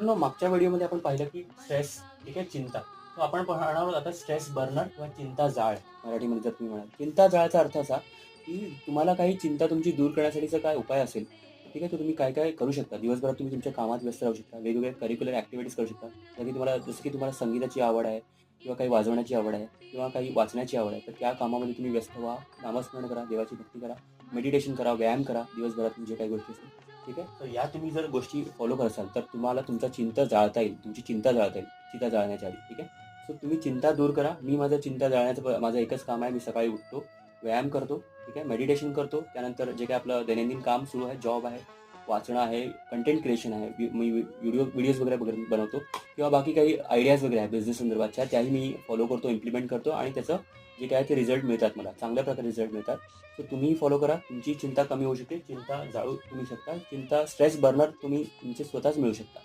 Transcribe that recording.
मागच्या व्हिडिओमध्ये आपण पाहिलं की स्ट्रेस, ठीक आहे, चिंता. तर आपण पाहणार आहोत आता स्ट्रेस बर्नर किंवा चिंता जाळ. मराठीमध्ये जर तुम्ही म्हणाल चिंता जाळाचा अर्थ असा की तुम्हाला काही चिंता तुमची दूर करण्यासाठीचा काय उपाय असेल, ठीक आहे, तर तुम्ही काय काय करू शकता. दिवसभरात तुम्ही तुमच्या कामात व्यस्त राहू शकता, वेगवेगळ्या करिक्युलर ॲक्टिव्हिटीज करू शकता. जसं की तुम्हाला संगीताची आवड आहे किंवा काही वाजवण्याची आवड आहे किंवा काही वाचण्याची आवड आहे, तर त्या कामामध्ये तुम्ही व्यस्त व्हा. नामस्मरण करा, देवाची भक्ती करा, मेडिटेशन करा, व्यायाम करा, दिवसभरात जे काही गोष्टी असतील, ठीक आहे. तर या तुम्ही जर गोष्टी फॉलो कराल तर तुम्हाला तुमचा चिंता जाळता येईल, तुमची चिंता जाळता येईल, चिंता जाळण्याच्या आधी, ठीक आहे. सो तुम्ही चिंता दूर करा. मी माझं चिंता जाळण्याचं माझं एकच काम आहे. मी सकाळी उठतो, व्यायाम करतो, ठीक आहे, मेडिटेशन करतो. त्यानंतर जे काही आपलं दैनंदिन काम सुरू आहे, जॉब आहे, वाचणं आहे, कंटेंट क्रिएशन आहे, मी व्हिडिओज वगैरे बनवतो किंवा बाकी काही आयडियाज वगैरे आहे बिझनेस संदर्भातच्या, त्याही मी फॉलो करतो, इम्प्लिमेंट करतो आणि त्याचं जे काय ते रिझल्ट मिळतात, मला चांगल्या प्रकारे रिझल्ट मिळतात. सो तुम्ही फॉलो करा. तुमची चिंता कमी होऊ शकते, चिंता जाळू तुम्ही शकता. चिंता स्ट्रेस बर्नर तुम्ही तुमचे स्वतःच मिळू शकता.